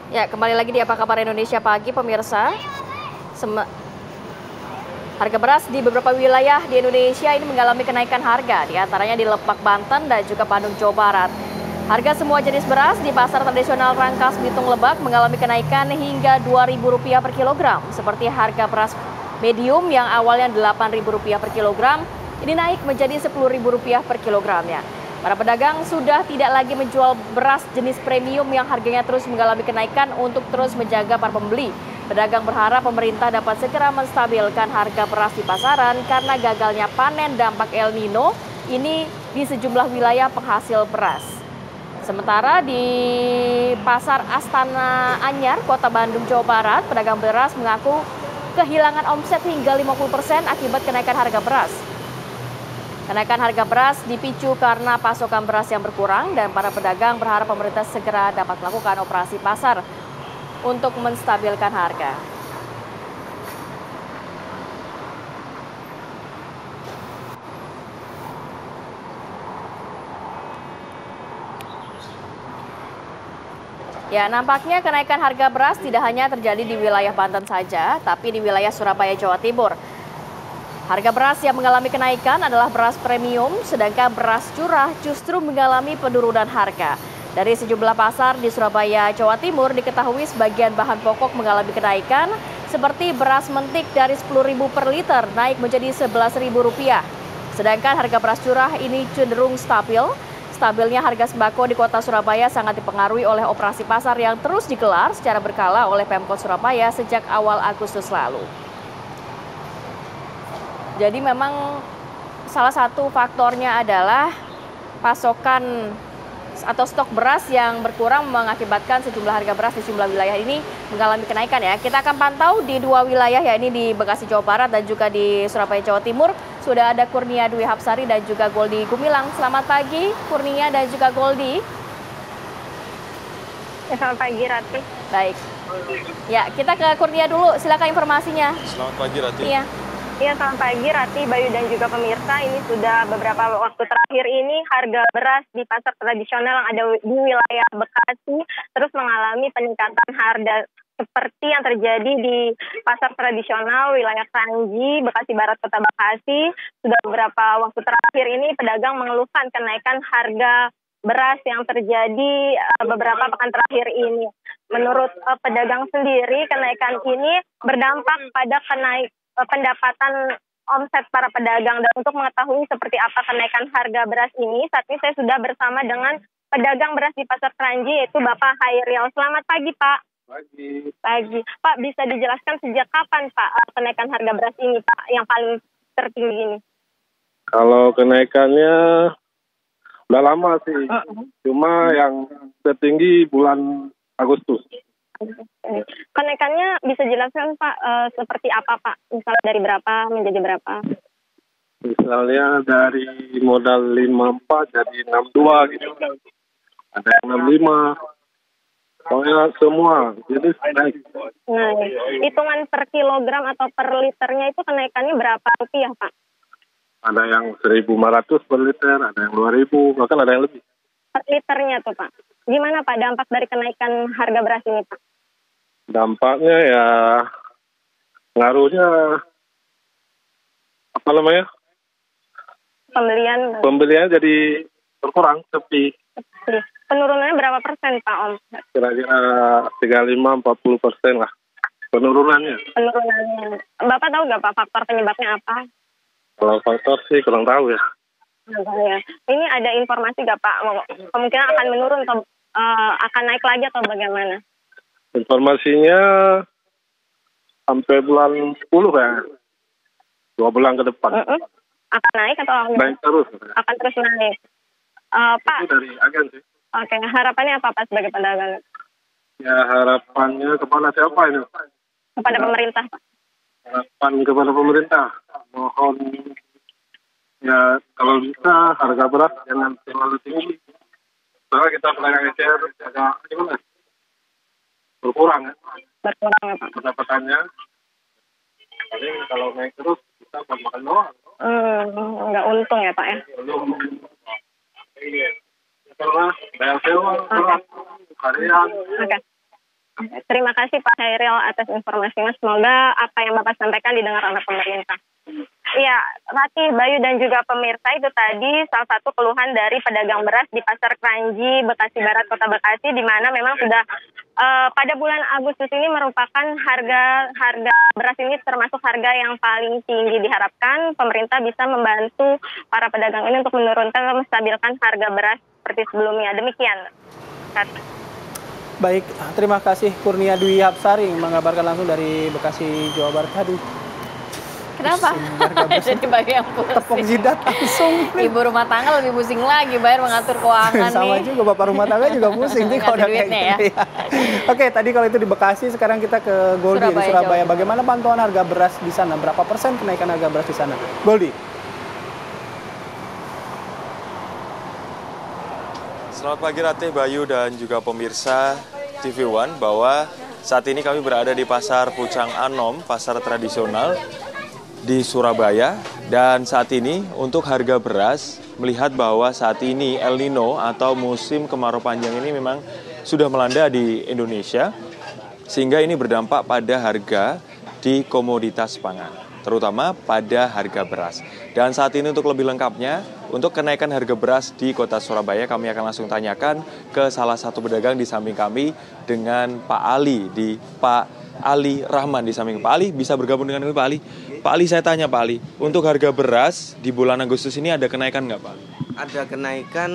Ya, kembali lagi di Apa Kabar Indonesia Pagi, pemirsa. Harga beras di beberapa wilayah di Indonesia ini mengalami kenaikan harga, di antaranya di Lebak, Banten, dan juga Bandung, Jawa Barat. Harga semua jenis beras di pasar tradisional Rangkas Bitung Lebak mengalami kenaikan hingga Rp2.000 per kilogram, seperti harga beras medium yang awalnya Rp8.000 per kilogram, ini naik menjadi Rp10.000 per kilogramnya. Para pedagang sudah tidak lagi menjual beras jenis premium yang harganya terus mengalami kenaikan untuk terus menjaga para pembeli. Pedagang berharap pemerintah dapat segera menstabilkan harga beras di pasaran karena gagalnya panen dampak El Nino ini di sejumlah wilayah penghasil beras. Sementara di Pasar Astana Anyar, Kota Bandung, Jawa Barat, pedagang beras mengaku kehilangan omset hingga 50% akibat kenaikan harga beras. Kenaikan harga beras dipicu karena pasokan beras yang berkurang dan para pedagang berharap pemerintah segera dapat melakukan operasi pasar untuk menstabilkan harga. Ya, nampaknya kenaikan harga beras tidak hanya terjadi di wilayah Banten saja, tapi di wilayah Surabaya, Jawa Timur. Harga beras yang mengalami kenaikan adalah beras premium, sedangkan beras curah justru mengalami penurunan harga. Dari sejumlah pasar di Surabaya, Jawa Timur diketahui sebagian bahan pokok mengalami kenaikan, seperti beras mentik dari Rp10.000 per liter naik menjadi Rp11.000. Sedangkan harga beras curah ini cenderung stabil. Stabilnya harga sembako di kota Surabaya sangat dipengaruhi oleh operasi pasar yang terus digelar secara berkala oleh Pemkot Surabaya sejak awal Agustus lalu. Jadi memang salah satu faktornya adalah pasokan atau stok beras yang berkurang mengakibatkan sejumlah harga beras di sejumlah wilayah ini mengalami kenaikan ya. Kita akan pantau di dua wilayah, yakni di Bekasi, Jawa Barat dan juga di Surabaya, Jawa Timur. Sudah ada Kurnia Dwi Hapsari dan juga Goldi Gumilang. Selamat pagi Kurnia dan juga Goldi. Selamat pagi Rati. Baik. Ya, kita ke Kurnia dulu. Silakan informasinya. Selamat pagi Rati. Iya, selamat pagi Rati, Bayu dan juga pemirsa. Ini sudah beberapa waktu terakhir ini harga beras di pasar tradisional yang ada di wilayah Bekasi terus mengalami peningkatan harga seperti yang terjadi di pasar tradisional wilayah Kranji, Bekasi Barat, Kota Bekasi. Sudah beberapa waktu terakhir ini pedagang mengeluhkan kenaikan harga beras yang terjadi beberapa pekan terakhir ini. Menurut pedagang sendiri, kenaikan ini berdampak pada pendapatan omset para pedagang. Dan untuk mengetahui seperti apa kenaikan harga beras ini, saat ini saya sudah bersama dengan pedagang beras di Pasar Kranji, yaitu Bapak Hairil. Selamat pagi, Pak. Pagi. Pak, bisa dijelaskan sejak kapan, Pak, kenaikan harga beras ini, Pak, yang paling tertinggi ini? Kalau kenaikannya udah lama sih, cuma yang tertinggi bulan Agustus. Kenaikannya bisa jelaskan Pak seperti apa Pak? Misalnya dari berapa menjadi berapa? Misalnya dari modal 54 jadi 62 gitu. Ada yang 65. Pokoknya semua jadi naik. Nah, hitungan per kilogram atau per liternya itu kenaikannya berapa rupiah Pak? Ada yang 1.500 per liter, ada yang 2.000, bahkan ada yang lebih. Per liternya tuh Pak. Gimana Pak dampak dari kenaikan harga beras ini Pak? Dampaknya ya ngaruhnya apa namanya? Pembelian jadi berkurang, sepi. Penurunannya berapa persen Pak Om? Kira-kira 35-40% lah penurunannya. Bapak tahu nggak Pak faktor penyebabnya apa? Kalau faktor sih kurang tahu ya. Ya. Ini ada informasi nggak Pak? Kemungkinan akan menurun atau akan naik lagi atau bagaimana? Informasinya sampai bulan 10 ya. 2 bulan ke depan. Akan naik atau naik terus? Akan terus naik. Pak. Itu dari agen sih. Oke, harapannya apa Pak sebagai pedagang? Ya harapannya kepada siapa ini? Kepada pemerintah. Harapan kepada pemerintah. Mohon ya kalau bisa harga beras jangan terlalu tinggi. Soalnya kita pedagang ECR agak gimana? Berkurang ya. Berkurang ya Pak. Pendapatannya. Paling kalau naik terus kita makan doang. Nggak untung ya Pak ya. Belum. Karena bayar sewa, harian. Oke. Terima kasih Pak Hairil atas informasinya. Semoga apa yang Bapak sampaikan didengar oleh pemerintah. Iya, Rati, Bayu dan juga pemirsa, itu tadi salah satu keluhan dari pedagang beras di Pasar Kranji, Bekasi Barat, Kota Bekasi, di mana memang sudah pada bulan Agustus ini merupakan harga beras ini termasuk harga yang paling tinggi. Diharapkan pemerintah bisa membantu para pedagang ini untuk menurunkan dan menstabilkan harga beras seperti sebelumnya. Demikian, Rati. Baik, terima kasih Kurnia Dwi Hapsari mengabarkan langsung dari Bekasi, Jawa Barat. Aduh. Kenapa? Jadi Bayu yang pusing. Tepuk jidat langsung. Ibu rumah tangga lebih pusing lagi, bayar mengatur keuangan Sama nih. juga Bapak rumah tangga juga pusing nih kalau udah kayak duitnya gitu ya. Oke, tadi kalau itu di Bekasi, sekarang kita ke Goldi di Surabaya. Bagaimana pantauan harga beras di sana? Berapa persen kenaikan harga beras di sana? Goldi. Selamat pagi Ratih, Bayu dan juga pemirsa TV One, bahwa saat ini kami berada di Pasar Pucang Anom, pasar tradisional di Surabaya, dan saat ini untuk harga beras melihat bahwa saat ini El Nino atau musim kemarau panjang ini memang sudah melanda di Indonesia, sehingga ini berdampak pada harga di komoditas pangan, terutama pada harga beras. Dan saat ini untuk lebih lengkapnya, untuk kenaikan harga beras di kota Surabaya, kami akan langsung tanyakan ke salah satu pedagang di samping kami dengan Pak Ali, Pak Ali Rahman di samping. Pak Ali bisa bergabung dengan kami, Pak Ali. Pak Ali, saya tanya Pak Ali, untuk harga beras di bulan Agustus ini ada kenaikan nggak Pak? Ada kenaikan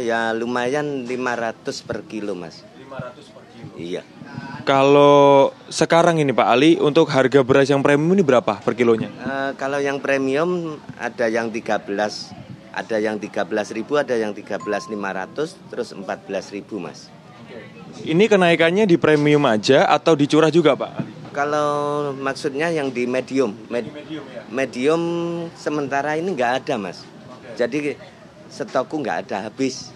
ya lumayan 500 per kilo Mas. 500 per kilo? Iya. Kalau sekarang ini Pak Ali, untuk harga beras yang premium ini berapa per kilonya? Kalau yang premium ada yang 13, ada yang 13.000, ada yang 13.500, terus 14.000 Mas. Ini kenaikannya di premium aja atau dicurah juga Pak Ali? Kalau maksudnya yang di medium, medium sementara ini nggak ada Mas. Jadi stokku nggak ada, habis.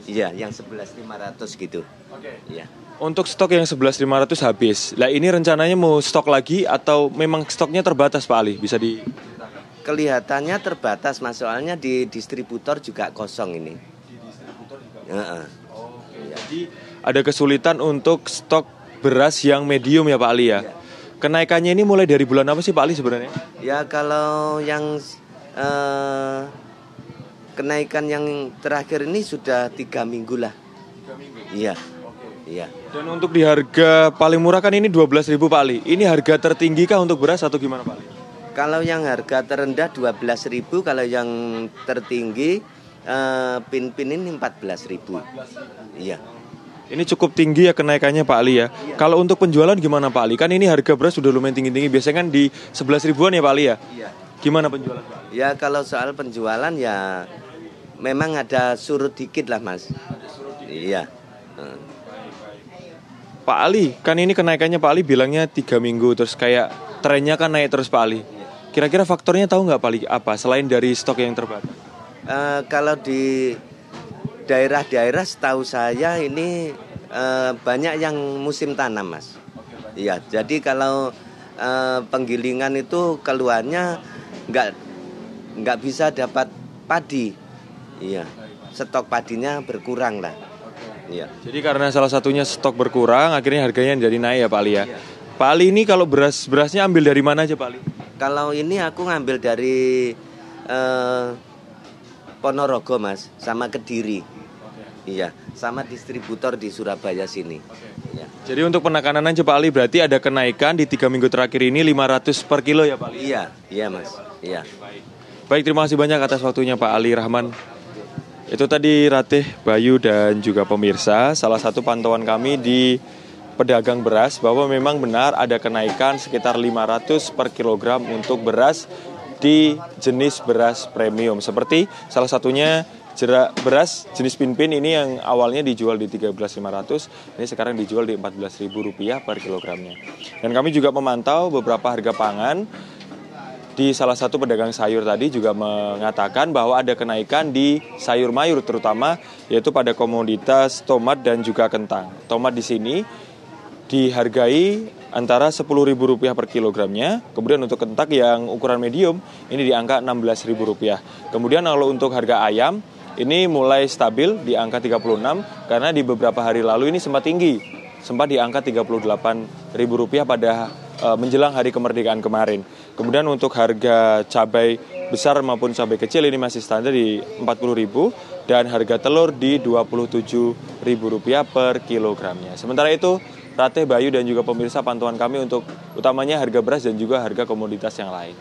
Iya, yang 11.500 gitu. Iya. Untuk stok yang 11.500 habis. Lah ini rencananya mau stok lagi atau memang stoknya terbatas Pak Ali? Bisa di Kelihatannya terbatas Mas, soalnya di distributor juga kosong ini. Di distributor juga. Jadi ada kesulitan untuk stok beras yang medium ya Pak Ali ya? Kenaikannya ini mulai dari bulan apa sih Pak Ali sebenarnya? ya kalau yang kenaikan yang terakhir ini sudah 3 minggu lah. 3 minggu? Iya. Iya. Dan untuk di harga paling murah kan ini 12.000 Pak Ali. Ini harga tertinggi kah untuk beras atau gimana Pak Ali? Kalau yang harga terendah 12.000, kalau yang tertinggi pin-pin ini 14.000. Iya. Ini cukup tinggi ya kenaikannya Pak Ali ya. Kalau untuk penjualan gimana Pak Ali? Kan ini harga beras sudah lumayan tinggi-tinggi. Biasanya kan di 11 ribuan ya Pak Ali ya? Iya. Gimana penjualan Pak Ali? Ya kalau soal penjualan ya memang ada surut dikit lah Mas. Iya. Pak Ali, kan ini kenaikannya Pak Ali bilangnya 3 minggu. Terus kayak trennya kan naik terus Pak Ali. Kira-kira faktornya tahu nggak Pak Ali apa? Selain dari stok yang terbatas? Kalau di daerah-daerah setahu saya ini banyak yang musim tanam Mas. Iya, jadi kalau penggilingan itu keluarnya nggak bisa dapat padi. Iya, stok padinya berkurang lah. Iya. Jadi karena salah satunya stok berkurang, akhirnya harganya jadi naik ya Pak Ali ya. Iya. Pak Ali ini kalau berasnya ambil dari mana aja Pak Ali? Kalau ini aku ngambil dari Ponorogo Mas, sama Kediri. Iya, sama distributor di Surabaya sini. Ya. Jadi untuk penekanan aja Pak Ali berarti ada kenaikan di 3 minggu terakhir ini 500 per kilo ya Pak Ali? Iya Mas. Iya. Baik, terima kasih banyak atas waktunya Pak Ali Rahman. Itu tadi Ratih, Bayu dan juga pemirsa, salah satu pantauan kami di pedagang beras bahwa memang benar ada kenaikan sekitar 500 per kilogram untuk beras di jenis beras premium. Seperti salah satunya beras jenis pin-pin ini yang awalnya dijual di 13.500, ini sekarang dijual di Rp14.000 per kilogramnya. Dan kami juga memantau beberapa harga pangan di salah satu pedagang sayur tadi juga mengatakan bahwa ada kenaikan di sayur mayur terutama yaitu pada komoditas tomat dan juga kentang. Tomat di sini dihargai antara Rp10.000 per kilogramnya. Kemudian untuk kentang yang ukuran medium ini di angka Rp16.000. Kemudian kalau untuk harga ayam ini mulai stabil di angka 36 karena di beberapa hari lalu ini sempat tinggi sempat di angka Rp38.000 pada menjelang hari kemerdekaan kemarin. Kemudian untuk harga cabai besar maupun cabai kecil ini masih standar di Rp40.000 dan harga telur di Rp27.000 per kilogramnya. Sementara itu, Ratih, Bayu, dan juga pemirsa, pantauan kami untuk utamanya harga beras dan juga harga komoditas yang lain.